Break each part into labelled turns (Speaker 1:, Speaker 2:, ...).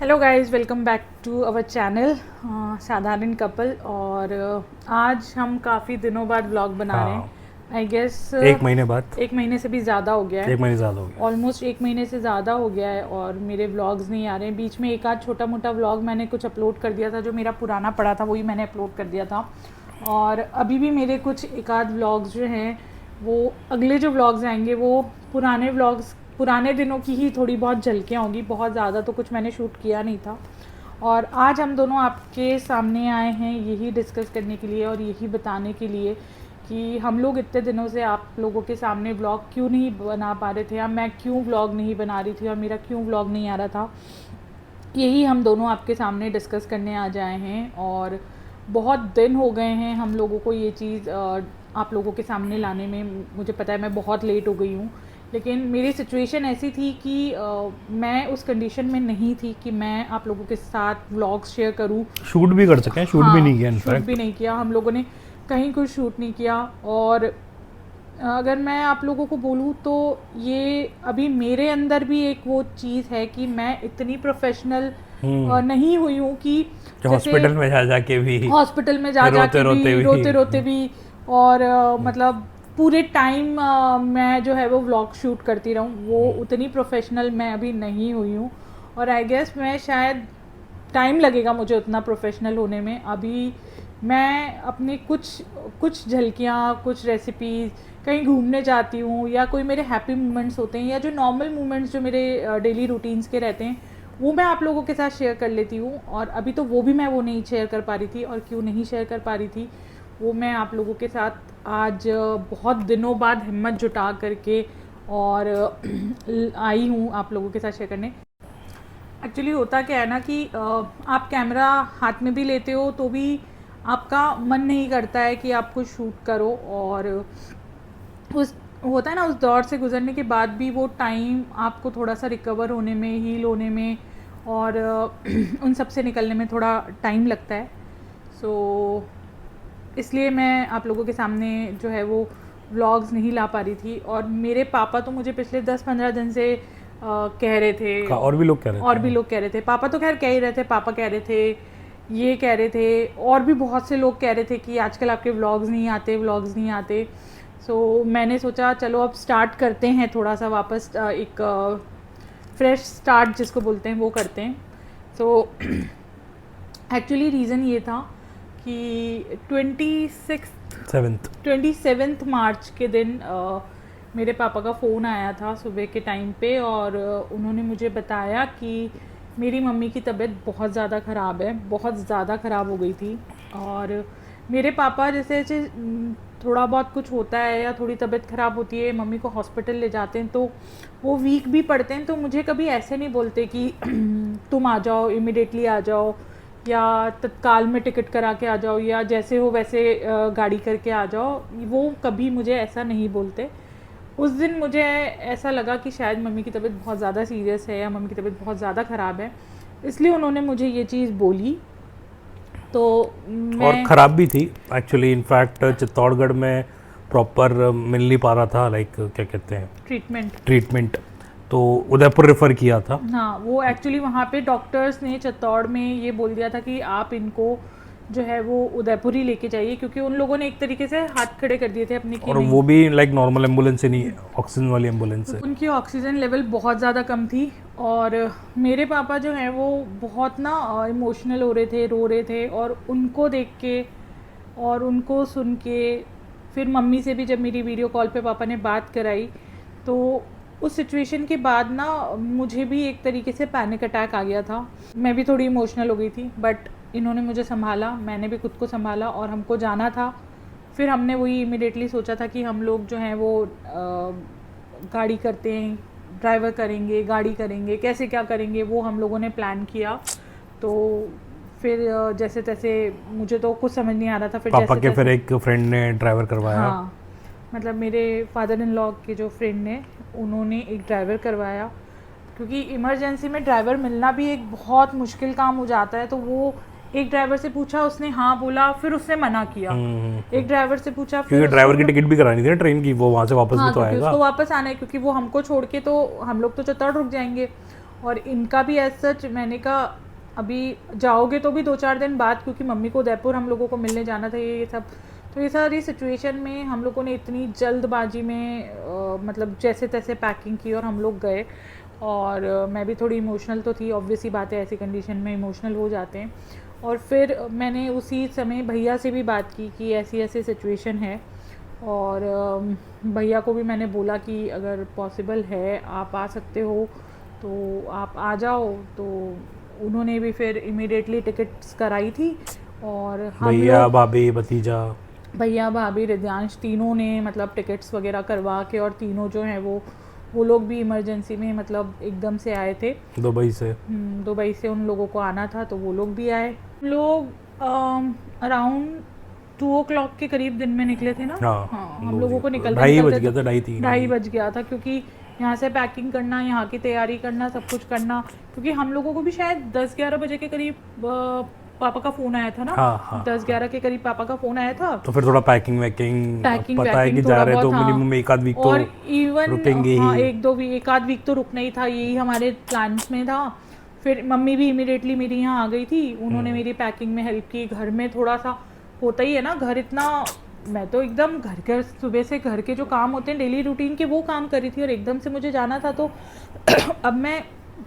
Speaker 1: Hello guys, welcome back to our channel साधारण couple. और आज हम काफ़ी दिनों बाद व्लॉग बना रहे
Speaker 2: हाँ,
Speaker 1: हैं। आई गेस
Speaker 2: एक महीने बाद।
Speaker 1: एक महीने से भी ज़्यादा हो गया है।
Speaker 2: एक महीने ज़्यादा हो गया।
Speaker 1: ऑलमोस्ट एक महीने से ज़्यादा हो गया है और मेरे व्लॉग्स नहीं आ रहे हैं। बीच में एक आध छोटा मोटा व्लॉग मैंने कुछ अपलोड कर दिया था, जो मेरा पुराना पड़ा था वही मैंने अपलोड कर दिया था। और अभी भी मेरे कुछ एक आध व्लॉग्स जो हैं वो अगले जो व्लॉग्स आएंगे वो पुराने व्लॉग्स, पुराने दिनों की ही थोड़ी बहुत झलकियाँ होंगी। बहुत ज़्यादा तो कुछ मैंने शूट किया नहीं था। और आज हम दोनों आपके सामने आए हैं यही डिस्कस करने के लिए और यही बताने के लिए कि हम लोग इतने दिनों से आप लोगों के सामने व्लॉग क्यों नहीं बना पा रहे थे, या मैं क्यों व्लॉग नहीं बना रही थी और मेरा क्यों व्लॉग नहीं आ रहा था। यही हम दोनों आपके सामने डिस्कस करने आ जाए हैं। और बहुत दिन हो गए हैं हम लोगों को ये चीज़ आप लोगों के सामने लाने में। मुझे पता है मैं बहुत लेट हो गई हूँ, लेकिन मेरी सिचुएशन ऐसी थी कि मैं उस कंडीशन में नहीं थी कि मैं आप लोगों के साथ व्लॉग्स शेयर करूँ।
Speaker 2: शूट भी कर सकें, शूट भी नहीं किया
Speaker 1: शूट भी
Speaker 2: इनफैक्ट।
Speaker 1: नहीं किया, हम लोगों ने कहीं कुछ शूट नहीं किया। और अगर मैं आप लोगों को बोलूँ तो ये अभी मेरे अंदर भी एक वो चीज़ है कि मैं इतनी प्रोफेशनल नहीं हुई हूँ कि जैसे
Speaker 2: हॉस्पिटल में जा जा के भी,
Speaker 1: हॉस्पिटल में जा जा
Speaker 2: रोते
Speaker 1: के
Speaker 2: रोते
Speaker 1: भी,
Speaker 2: भी।
Speaker 1: रोते रोते भी। और मतलब पूरे टाइम मैं जो है वो व्लॉग शूट करती रहूँ, वो उतनी प्रोफेशनल मैं अभी नहीं हुई हूँ। और आई गेस मैं शायद टाइम लगेगा मुझे उतना प्रोफेशनल होने में। अभी मैं अपने कुछ कुछ झलकियाँ, कुछ रेसिपीज़, कहीं घूमने जाती हूँ या कोई मेरे हैप्पी मोमेंट्स होते हैं या जो नॉर्मल मोमेंट्स जो मेरे डेली रूटीन्स के रहते हैं वो मैं आप लोगों के साथ शेयर कर लेती हूँ। और अभी तो वो भी मैं वो नहीं शेयर कर पा रही थी। और क्यों नहीं शेयर कर पा रही थी वो मैं आप लोगों के साथ आज बहुत दिनों बाद हिम्मत जुटा करके और आई हूँ आप लोगों के साथ शेयर करने। एक्चुअली होता क्या है ना कि आप कैमरा हाथ में भी लेते हो तो भी आपका मन नहीं करता है कि आप कुछ शूट करो। और उस होता है ना, उस दौर से गुजरने के बाद भी वो टाइम आपको थोड़ा सा रिकवर होने में, हील होने में और उन सब से निकलने में थोड़ा टाइम लगता है। सो इसलिए मैं आप लोगों के सामने जो है वो व्लॉग्स नहीं ला पा रही थी। और मेरे पापा तो मुझे पिछले 10-15 दिन से कह रहे थे,
Speaker 2: और भी लोग कह रहे
Speaker 1: और भी
Speaker 2: थे।
Speaker 1: लोग कह रहे थे, पापा तो खैर कह ही रहे थे, पापा कह रहे थे, ये कह रहे थे, और भी बहुत से लोग कह रहे थे कि आजकल आपके व्लॉग्स नहीं आते, व्लॉग्स नहीं आते। सो मैंने सोचा चलो अब स्टार्ट करते हैं, थोड़ा सा वापस एक फ्रेश स्टार्ट जिसको बोलते हैं वो करते हैं। सो एक्चुअली रीज़न ये था कि 27 मार्च के दिन मेरे पापा का फ़ोन आया था सुबह के टाइम पे। और उन्होंने मुझे बताया कि मेरी मम्मी की तबीयत बहुत ज़्यादा ख़राब है, बहुत ज़्यादा ख़राब हो गई थी। और मेरे पापा जैसे जैसे थोड़ा बहुत कुछ होता है या थोड़ी तबीयत ख़राब होती है, मम्मी को हॉस्पिटल ले जाते हैं तो वो वीक भी पड़ते हैं। तो मुझे कभी ऐसे नहीं बोलते कि तुम आ जाओ, इमिडिएटली आ जाओ, या तत्काल में टिकट करा के आ जाओ, या जैसे हो वैसे गाड़ी करके आ जाओ। वो कभी मुझे ऐसा नहीं बोलते। उस दिन मुझे ऐसा लगा कि शायद मम्मी की तबीयत बहुत ज़्यादा सीरियस है या मम्मी की तबीयत बहुत ज़्यादा ख़राब है, इसलिए उन्होंने मुझे ये चीज़ बोली। तो
Speaker 2: और
Speaker 1: मैं
Speaker 2: ख़राब भी थी एक्चुअली। इनफैक्ट चित्तौड़गढ़ में प्रॉपर मिल नहीं पा रहा था, लाइक क्या कहते हैं, ट्रीटमेंट। तो उदयपुर रेफ़र किया था।
Speaker 1: हाँ, वो एक्चुअली वहाँ पे डॉक्टर्स ने चित्तौड़ में ये बोल दिया था कि आप इनको जो है वो उदयपुर ही लेके जाइए, क्योंकि उन लोगों ने एक तरीके से हाथ खड़े कर दिए थे अपने कि
Speaker 2: और
Speaker 1: नहीं,
Speaker 2: वो भी लाइक नॉर्मल एम्बुलेंस से नहीं, ऑक्सीजन वाली एम्बुलेंस से।
Speaker 1: उनकी ऑक्सीजन लेवल बहुत ज़्यादा कम थी। और मेरे पापा जो हैं वो बहुत ना इमोशनल हो रहे थे, रो रहे थे। और उनको देख के और उनको सुन के फिर मम्मी से भी जब मेरी वीडियो कॉल पे पापा ने बात कराई तो उस सिचुएशन के बाद ना मुझे भी एक तरीके से पैनिक अटैक आ गया था। मैं भी थोड़ी इमोशनल हो गई थी, बट इन्होंने मुझे संभाला, मैंने भी खुद को संभाला और हमको जाना था। फिर हमने वही इमिडिएटली सोचा था कि हम लोग जो हैं वो गाड़ी करते हैं, ड्राइवर करेंगे, गाड़ी करेंगे, कैसे क्या करेंगे वो हम लोगों ने प्लान किया। तो फिर जैसे तैसे, मुझे तो कुछ समझ नहीं आ रहा था, फिर
Speaker 2: पापा
Speaker 1: जैसे
Speaker 2: के फिर
Speaker 1: तैसे,
Speaker 2: एक फ्रेंड ने ड्राइवर करवाया।
Speaker 1: हाँ, मतलब मेरे फादर इन लॉ के जो फ्रेंड ने, उन्होंने एक ड्राइवर करवाया। क्योंकि इमरजेंसी में ड्राइवर मिलना भी एक बहुत मुश्किल काम हो जाता है। तो वो एक ड्राइवर से पूछा, उसने हाँ बोला, फिर उसने मना किया। एक ड्राइवर से पूछा, फिर
Speaker 2: क्योंकि ड्राइवर की टिकट भी करानी थी ना ट्रेन की, वो वहाँ से वापस भी
Speaker 1: हाँ,
Speaker 2: तो
Speaker 1: क्योंकि
Speaker 2: आएगा।
Speaker 1: उसको वापस आना है, क्योंकि वो हमको छोड़ के तो हम लोग तो चित्तौड़ रुक जाएंगे। और इनका भी एज सच मैंने कहा अभी जाओगे तो भी 2-4 दिन बाद, क्योंकि मम्मी को उदयपुर हम लोगों को मिलने जाना था ये सब। तो ये सारी सिचुएशन में हम लोगों ने इतनी जल्दबाजी में मतलब जैसे तैसे पैकिंग की और हम लोग गए। और मैं भी थोड़ी इमोशनल तो थी, ऑब्वियस ही बात है, ऐसी कंडीशन में इमोशनल हो जाते हैं। और फिर मैंने उसी समय भैया से भी बात की कि ऐसी ऐसी सिचुएशन है, और भैया को भी मैंने बोला कि अगर पॉसिबल है आप आ सकते हो तो आप आ जाओ। तो उन्होंने भी फिर इमीडिएटली टिकट्स कराई थी। और हम
Speaker 2: भैया भाभी भतीजा,
Speaker 1: भैया भाभी रिद्यांश तीनों ने मतलब टिकट्स वगैरह करवा के, और तीनों जो हैं वो लोग भी इमरजेंसी में मतलब एकदम से आए थे
Speaker 2: दुबई से।
Speaker 1: दुबई से उन लोगों को आना था, तो वो लोग भी आए। हम लोग अराउंड 2 o'clock के करीब दिन में निकले थे ना। हाँ हम लोगों को निकलते
Speaker 2: 2:30 बज गया था, 2:30
Speaker 1: बज गया था, क्योंकि यहाँ से पैकिंग करना, यहाँ की तैयारी करना, सब कुछ करना। क्योंकि हम लोगों को भी शायद 10-11 बजे के करीब पापा का फोन आया था ना। 10-11 के करीब पापा का फोन आया था।
Speaker 2: तो फिर थोड़ा पैकिंग पता है कि जा रहे तो मिनिमम 1 आध वीक तो रुकेंगे ही।
Speaker 1: हाँ 1 आध वीक तो रुकना ही था, यही हमारे प्लान्स में था। फिर मम्मी भी इमीडिएटली मेरी यहाँ आ गई थी, उन्होंने मेरी पैकिंग में हेल्प की। घर में थोड़ा सा होता ही है ना, घर इतना, मैं तो एकदम घर के सुबह से घर के जो काम होते हैं डेली रूटीन के वो काम कर रही थी, और एकदम से मुझे जाना था। तो अब मैं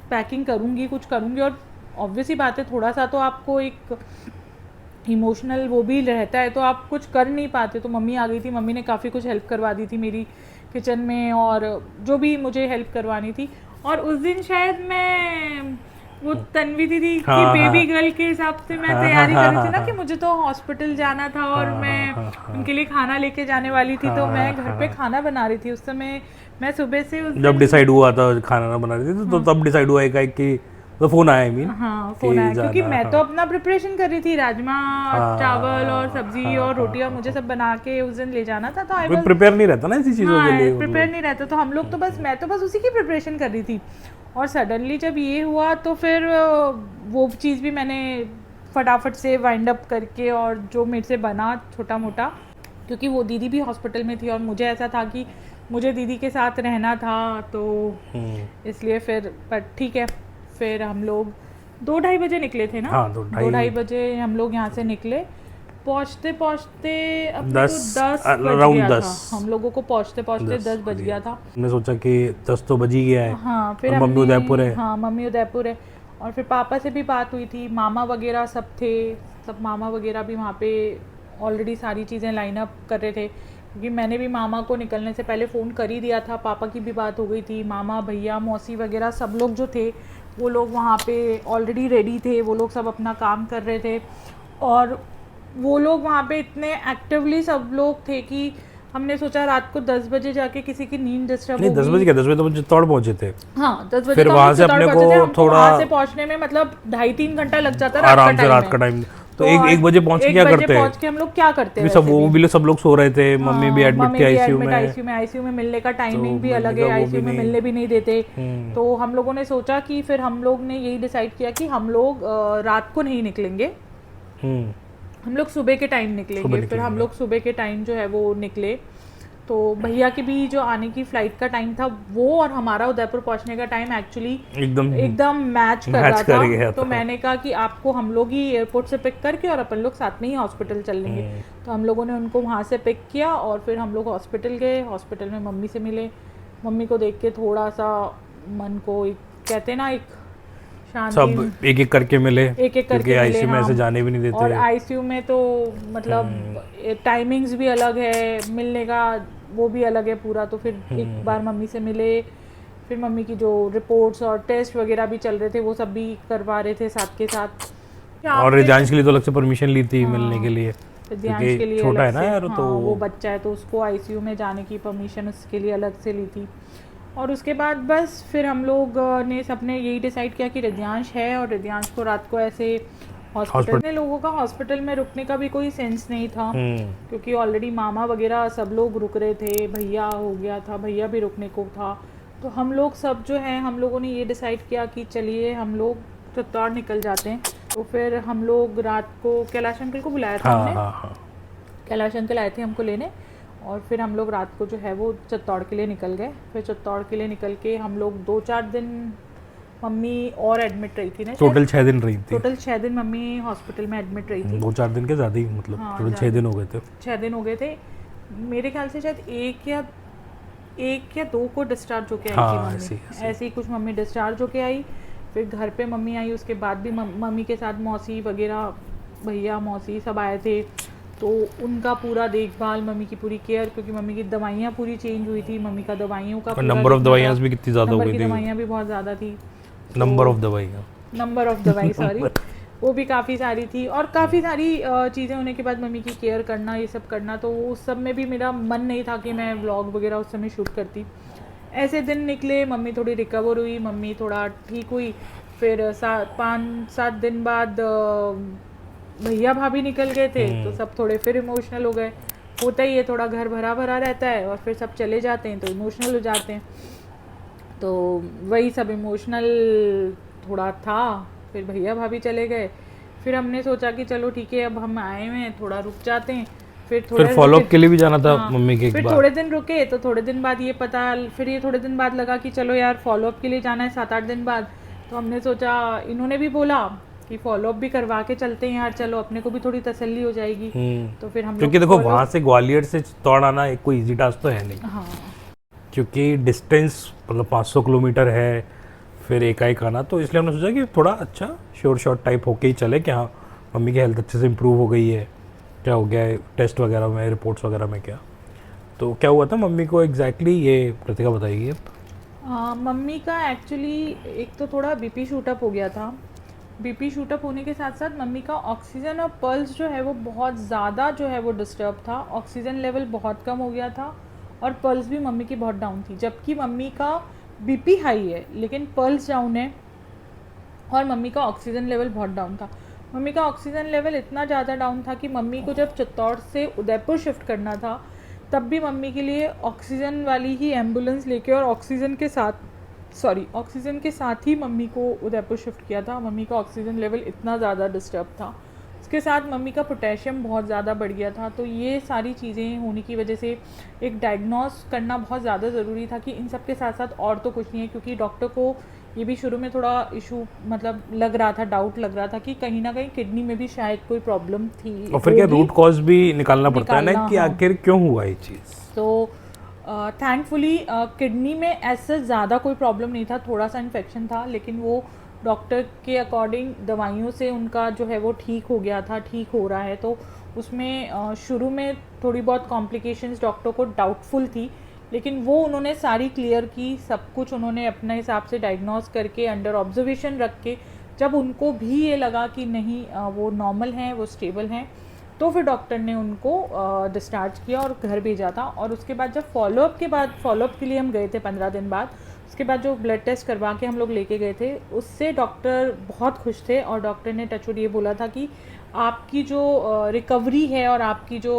Speaker 1: पैकिंग करूँगी, कुछ करूँगी, और ऑब्वियसली बात है थोड़ा सा तो आपको एक इमोशनल वो भी रहता है, तो आप कुछ कर नहीं पाते। तो मम्मी आ गई थी, मम्मी ने काफ़ी कुछ हेल्प करवा दी थी मेरी किचन में, और जो भी मुझे हेल्प करवानी थी। और उस दिन शायद मैं वो तन्वी दीदी की बेबी गर्ल के हिसाब से मैं तैयारी कर रही थी ना, कि मुझे तो हॉस्पिटल जाना था और मैं उनके लिए खाना लेके जाने वाली थी। तो मैं घर पे खाना बना रही थी उस समय। मैं सुबह से
Speaker 2: जब डिसाइड हुआ था खाना ना बना रही थी, तो तब डिसाइड हुआ है कि तो फोन आया,
Speaker 1: फोन आया, क्योंकि मैं तो अपना प्रिपरेशन कर रही थी, राजमा चावल और सब्जी और रोटियां मुझे सब बना के उस दिन ले जाना था। तो आई वाज
Speaker 2: प्रिपेयर नहीं रहता ना ऐसी चीजों के लिए,
Speaker 1: प्रिपेयर नहीं रहता। तो हम लोग तो बस, मैं तो बस उसी की प्रिपरेशन कर रही थी। और सडनली जब ये हुआ तो फिर वो चीज़ भी मैंने फटाफट से वाइंड अप करके, और जो मेरे से बना छोटा मोटा, क्योंकि वो दीदी भी हॉस्पिटल में थी और मुझे ऐसा था कि मुझे दीदी के साथ रहना था, तो इसलिए फिर पर ठीक है। फिर हम लोग 2-2:30 बजे निकले थे ना। 2-2:30 बजे हम लोग यहाँ से निकले। पहुँचते अब 10 हम लोगों को पहुँचते 10 बज गया था।
Speaker 2: मैं सोचा कि 10 तो बज ही गया है।
Speaker 1: हाँ फिर
Speaker 2: मम्मी उदयपुर है।
Speaker 1: हाँ मम्मी उदयपुर है। और फिर पापा से भी बात हुई थी, मामा वगैरह सब थे, सब मामा वगैरह भी वहाँ पे ऑलरेडी सारी चीज़ें लाइन अप कर रहे थे, क्योंकि मैंने भी मामा को निकलने से पहले फ़ोन कर ही दिया था। पापा की भी बात हो गई थी, मामा भैया मौसी वगैरह सब लोग जो थे वो लोग वहाँ पे ऑलरेडी रेडी थे, वो लोग सब अपना काम कर रहे थे। और वो लोग वहाँ पे इतने एक्टिवली सब लोग थे कि हमने सोचा रात को 10 बजे जाके किसी की नींद डिस्टर्ब होगी।
Speaker 2: 10 बजे 10 बजे तो मुझे चित्तौड़ पहुंचे थे।
Speaker 1: हाँ 10 बजे
Speaker 2: फिर वहाँ से अपने को थोड़ा
Speaker 1: वहाँ से पहुँचने में मतलब 2.5-3 घंटा लग जाता है
Speaker 2: आराम से रात का टाइम। तो 1 बजे पहुँच के क्या करते हैं?
Speaker 1: पहुँच के हम लोग क्या करते हैं?
Speaker 2: सब लोग सो रहे थे, मम्मी भी एडमिट थी आईसीयू में।
Speaker 1: आईसीयू में मिलने का टाइमिंग भी अलग है, आईसीयू में मिलने भी नहीं देते। तो हम लोगों ने सोचा कि फिर हम लोग ने यही डिसाइड किया कि हम लोग रात को नहीं निकलेंगे, हम लोग सुबह के टाइम निकलेंगे। फिर हम लोग सुबह के टाइम जो है वो निकले। तो भैया की भी जो आने की फ्लाइट का टाइम था वो और हमारा उदयपुर पहुंचने का टाइम एक्चुअली एकदम मैच कर रहा था। तो मैंने कहा कि आपको हम लोग ही एयरपोर्ट से पिक करके और अपन लोग साथ में ही हॉस्पिटल चल लेंगे। तो हम लोगों ने उनको वहाँ से पिक किया और फिर हम लोग हॉस्पिटल गए। हॉस्पिटल में मम्मी से मिले। मम्मी को देख के थोड़ा सा मन को कहते ना एक शांति,
Speaker 2: सब एक एक करके मिले,
Speaker 1: एक एक करके
Speaker 2: आईसीयू में ऐसे जाने भी नहीं देते।
Speaker 1: और आईसीयू में तो मतलब टाइमिंग्स भी अलग है, मिलने का वो भी अलग है पूरा। तो फिर एक बार मम्मी से मिले, फिर मम्मी की जो रिपोर्ट्स और टेस्ट वगैरह भी चल रहे थे वो सब भी करवा रहे थे साथ के साथ।
Speaker 2: और रिद्यांश के लिए तो अलग से परमिशन ली थी मिलने के लिए,
Speaker 1: रिद्यांश के लिए
Speaker 2: छोटा है ना यार, तो
Speaker 1: वो बच्चा है तो उसको आईसीयू में जाने की परमिशन उसके लिए अलग से ली थी। और उसके बाद बस फिर हम लोग ने सबने यही डिसाइड किया कि रिद्यांश है और रिद्यांश को रात को ऐसे हॉस्पिटल में, लोगों का हॉस्पिटल में रुकने का भी कोई सेंस नहीं था, क्योंकि ऑलरेडी मामा वगैरह सब लोग रुक रहे थे, भैया हो गया था, भैया भी रुकने को था। तो हम लोग सब जो है हम लोगों ने ये डिसाइड किया कि चलिए हम लोग चित्तौड़ निकल जाते हैं। तो फिर हम लोग रात को कैलाश अंकल को बुलाया था हमने, कैलाश अंकल आए थे हमको लेने। और फिर हम लोग रात को जो है वो चित्तौड़ के लिए निकल गए। फिर चित्तौड़ के लिए निकल के हम लोग 2-4 दिन मम्मी और एडमिट रही थी ना,
Speaker 2: टोटल 6 दिन रही थी।
Speaker 1: टोटल 6 दिन मम्मी हॉस्पिटल में एडमिट रही थी।
Speaker 2: 2-4 दिन के ज़्यादा ही, मतलब
Speaker 1: हाँ,
Speaker 2: टोटल 6 दिन हो गए थे।
Speaker 1: 6 दिन हो गए थे मेरे ख्याल से, शायद एक या दो को डिस्चार्ज होके आई थी
Speaker 2: हाँ,
Speaker 1: मम्मी, ऐसे ही कुछ मम्मी डिस्चार्ज होके आई। फिर घर पे मम्मी आई, उसके बाद भी मम्मी के साथ मौसी वगैरह, भैया मौसी सब आए थे, तो उनका पूरा देखभाल, मम्मी की पूरी केयर, क्योंकि मम्मी की दवाइयाँ पूरी चेंज हुई थी, मम्मी का दवाइयों का
Speaker 2: नंबर ऑफ दवाइयाँ भी कितनी ज़्यादा हो गई थी,
Speaker 1: दवाइयाँ भी बहुत ज़्यादा थी,
Speaker 2: नंबर ऑफ दवाई
Speaker 1: सॉरी वो भी काफ़ी सारी थी, और काफ़ी सारी चीज़ें होने के बाद मम्मी की केयर करना, ये सब करना, तो उस सब में भी मेरा मन नहीं था कि मैं व्लॉग वगैरह उस समय शूट करती। ऐसे दिन निकले, मम्मी थोड़ी रिकवर हुई, मम्मी थोड़ा ठीक हुई। फिर 5-7 दिन बाद भैया भाभी निकल गए थे, तो सब थोड़े फिर इमोशनल हो गए। होता ही है, थोड़ा घर भरा भरा रहता है और फिर सब चले जाते हैं तो इमोशनल हो जाते हैं, तो वही सब इमोशनल थोड़ा था। फिर भैया भाभी चले गए, फिर हमने सोचा कि चलो ठीक है, अब हम आए हुए हैं, थोड़ा रुक जाते हैं। फिर
Speaker 2: फॉलोअप के लिए भी जाना था मम्मी के,
Speaker 1: फिर थोड़े दिन रुके, तो थोड़े दिन बाद ये पता, फिर ये थोड़े दिन बाद लगा कि चलो यार फॉलोअप के लिए जाना है 7-8 दिन बाद, तो हमने सोचा, इन्होंने भी बोला कि फॉलोअप भी करवा के चलते हैं यार, चलो अपने को भी थोड़ी तसल्ली हो जाएगी। तो फिर हम,
Speaker 2: क्योंकि देखो वहाँ से ग्वालियर से चित्तौड़ आना एक कोई इजी टास्क तो है नहीं।
Speaker 1: हाँ,
Speaker 2: क्योंकि डिस्टेंस मतलब 500 किलोमीटर है, फिर एकाएक आना, तो इसलिए हमने सोचा कि थोड़ा अच्छा श्योर शॉट टाइप होके ही चले कि हाँ मम्मी की हेल्थ अच्छे से इम्प्रूव हो गई है, क्या हो गया है टेस्ट वगैरह में, रिपोर्ट्स वगैरह में क्या, तो क्या हुआ था मम्मी को एग्जैक्टली ये प्रतिभा बताइए।
Speaker 1: मम्मी का एक्चुअली एक तो थोड़ा बीपी शूटअप हो गया था। बीपी शूटअप होने के साथ साथ मम्मी का ऑक्सीजन और पल्स जो है वो बहुत ज़्यादा जो है वो डिस्टर्ब था, ऑक्सीजन लेवल बहुत कम हो गया था और पल्स भी मम्मी की बहुत डाउन थी। जबकि मम्मी का बीपी हाई है लेकिन पल्स डाउन है और मम्मी का ऑक्सीजन लेवल बहुत डाउन था। मम्मी का ऑक्सीजन लेवल इतना ज़्यादा डाउन था कि मम्मी को जब चित्तौड़ से उदयपुर शिफ्ट करना था तब भी मम्मी के लिए ऑक्सीजन वाली ही एम्बुलेंस लेके और ऑक्सीजन के साथ ही मम्मी को उदयपुर शिफ्ट किया था। मम्मी का ऑक्सीजन लेवल इतना ज़्यादा डिस्टर्ब था, उसके साथ मम्मी का पोटेशियम बहुत ज़्यादा बढ़ गया था। तो ये सारी चीज़ें होने की वजह से एक डायग्नोस करना बहुत ज़्यादा ज़रूरी था कि इन सब के साथ साथ और तो कुछ नहीं है, क्योंकि डॉक्टर को ये भी शुरू में थोड़ा इशू मतलब लग रहा था, डाउट लग रहा था कि कहीं ना कहीं किडनी में भी शायद कोई प्रॉब्लम थी,
Speaker 2: और फिर क्या रूट कॉज भी निकालना पड़ता है ना कि आखिर क्यों हुआ ये चीज़।
Speaker 1: तो थैंकफुली किडनी में ऐसा ज़्यादा कोई प्रॉब्लम नहीं था, थोड़ा सा इन्फेक्शन था, लेकिन वो डॉक्टर के अकॉर्डिंग दवाइयों से उनका जो है वो ठीक हो गया था, ठीक हो रहा है। तो उसमें शुरू में थोड़ी बहुत कॉम्प्लिकेशंस डॉक्टर को डाउटफुल थी, लेकिन वो उन्होंने सारी क्लियर की, सब कुछ उन्होंने अपने हिसाब से डायग्नोस करके अंडर ऑब्जर्वेशन रख के, जब उनको भी ये लगा कि नहीं वो नॉर्मल हैं, वो स्टेबल हैं, तो फिर डॉक्टर ने उनको डिस्चार्ज किया और घर भेजा था। और उसके बाद जब फॉलोअप के लिए हम गए थे 15 दिन बाद, उसके बाद जो ब्लड टेस्ट करवा के हम लोग लेके गए थे, उससे डॉक्टर बहुत खुश थे और डॉक्टर ने टचवुड ये बोला था कि आपकी जो रिकवरी है और आपकी जो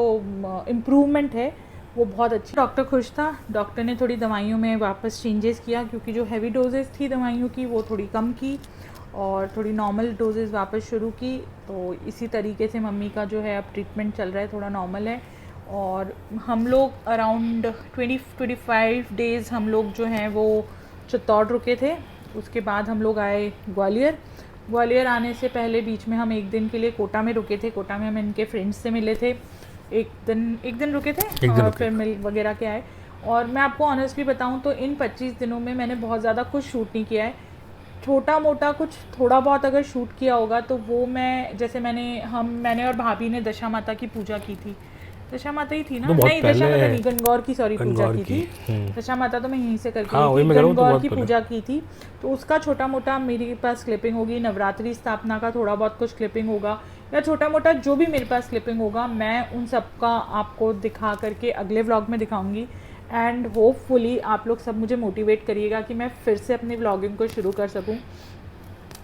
Speaker 1: इम्प्रूवमेंट है वो बहुत अच्छी। डॉक्टर खुश था। डॉक्टर ने थोड़ी दवाइयों में वापस चेंजेस किया, क्योंकि जो हैवी डोजेस थी दवाइयों की वो थोड़ी कम की और थोड़ी नॉर्मल डोजेस वापस शुरू की। तो इसी तरीके से मम्मी का जो है अब ट्रीटमेंट चल रहा है, थोड़ा नॉर्मल है। और हम लोग अराउंड 20-25 डेज़ हम लोग जो हैं वो चित्तौड़ रुके थे। उसके बाद हम लोग आए ग्वालियर आने से पहले बीच में हम एक दिन के लिए कोटा में रुके थे। कोटा में हम इनके फ्रेंड्स से मिले थे, एक दिन रुके थे और फिर मिल वगैरह के आए। और मैं आपको ऑनेस्टली बताऊं तो इन 25 दिनों में मैंने बहुत ज़्यादा कुछ शूट नहीं किया है। छोटा मोटा कुछ थोड़ा बहुत अगर शूट किया होगा तो वो मैंने और भाभी ने दशा माता की पूजा की थी। दशा माता ही थी ना? नहीं, दशा माता नहीं, गणगौर की पूजा की थी। दशा माता तो मैं यहीं से करके गणगौर की पूजा की थी। तो उसका छोटा मोटा मेरे पास क्लिपिंग होगी। नवरात्रि स्थापना का थोड़ा बहुत कुछ क्लिपिंग होगा, या छोटा मोटा जो भी मेरे पास क्लिपिंग होगा मैं उन सब का आपको दिखा करके अगले व्लॉग में दिखाऊंगी। एंड होपफुली आप लोग सब मुझे मोटिवेट करिएगा कि मैं फिर से अपनी व्लॉगिंग को शुरू कर सकूं।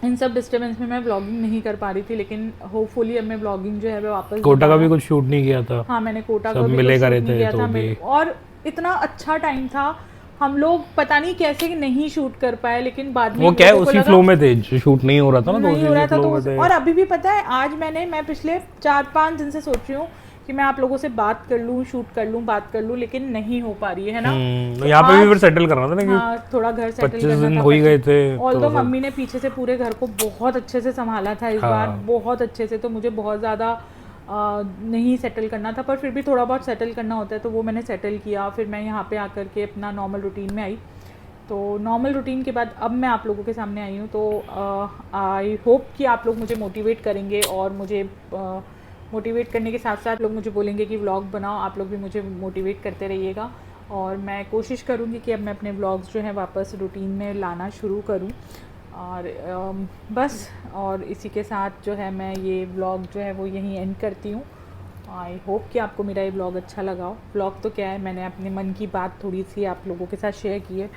Speaker 1: इन सब डिस्टर्बेंस में मैं व्लॉगिंग नहीं कर पा रही थी, लेकिन होपफुली अब मैं व्लॉगिंग जो है वो वापस।
Speaker 2: कोटा का भी कुछ शूट नहीं किया था?
Speaker 1: हाँ, मैंने कोटा का भी शूट नहीं किया था। और इतना अच्छा टाइम था, हम लोग पता नहीं कैसे नहीं शूट कर पाए, लेकिन बाद में
Speaker 2: वो क्या है उसी फ्लो में थे, शूट नहीं हो रहा था ना,
Speaker 1: नहीं हो रहा था। तो और अभी भी पता है, आज मैं पिछले 4-5 दिन से सोच रही हूँ कि मैं आप लोगों से बात कर लूँ, शूट कर लूँ, बात कर लूँ, लेकिन नहीं हो पा रही है ना।
Speaker 2: तो यहाँ पे भी
Speaker 1: आज-
Speaker 2: फिर सेटल करना था ना कि
Speaker 1: हाँ, थोड़ा घर सेटल
Speaker 2: 25
Speaker 1: करना
Speaker 2: दिन
Speaker 1: था।
Speaker 2: हो ही गए थे
Speaker 1: ऑल
Speaker 2: तो
Speaker 1: तो मम्मी ने पीछे से पूरे घर को बहुत अच्छे से संभाला था इस बार,
Speaker 2: हाँ।
Speaker 1: बहुत अच्छे से, तो मुझे बहुत ज़्यादा नहीं सेटल करना था, पर फिर भी थोड़ा बहुत सेटल करना होता है, तो वो मैंने सेटल किया। फिर मैं यहाँ पे आकर के अपना नॉर्मल रूटीन में आई। तो नॉर्मल रूटीन के बाद अब मैं आप लोगों के सामने आई हूँ, तो आई होप कि आप लोग मुझे मोटिवेट करेंगे, और मुझे मोटिवेट करने के साथ साथ लोग मुझे बोलेंगे कि व्लॉग बनाओ। आप लोग भी मुझे मोटिवेट करते रहिएगा, और मैं कोशिश करूँगी कि अब मैं अपने व्लॉग्स जो हैं वापस रूटीन में लाना शुरू करूँ। और बस, और इसी के साथ जो है मैं ये व्लॉग जो है वो यहीं एंड करती हूँ। आई होप कि आपको मेरा ये व्लॉग अच्छा लगा हो। व्लॉग तो क्या है, मैंने अपने मन की बात थोड़ी सी आप लोगों के साथ शेयर की है।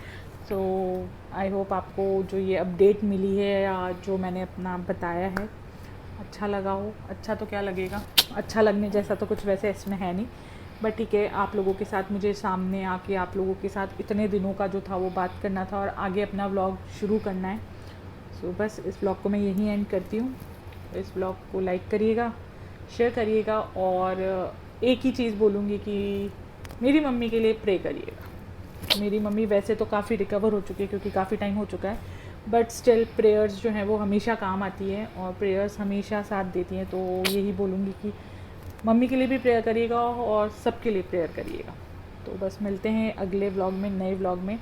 Speaker 1: सो आई होप आपको जो ये अपडेट मिली है या जो मैंने अपना बताया है अच्छा लगा हो। अच्छा तो क्या लगेगा, अच्छा लगने जैसा तो कुछ वैसे इसमें है नहीं, बट ठीक है, आप लोगों के साथ मुझे सामने आके आप लोगों के साथ इतने दिनों का जो था वो बात करना था, और आगे अपना व्लॉग शुरू करना है। सो बस इस व्लॉग को मैं यहीं एंड करती हूँ। इस व्लॉग को लाइक करिएगा, शेयर करिएगा, और एक ही चीज़ बोलूँगी कि मेरी मम्मी के लिए प्रे करिएगा। मेरी मम्मी वैसे तो काफ़ी रिकवर हो चुकी है, क्योंकि काफ़ी टाइम हो चुका है, बट स्टिल प्रेयर्स जो हैं वो हमेशा काम आती है, और प्रेयर्स हमेशा साथ देती हैं। तो यही बोलूँगी कि मम्मी के लिए भी प्रेयर करिएगा, और सबके लिए प्रेयर करिएगा। तो बस मिलते हैं अगले व्लॉग में, नए व्लॉग में।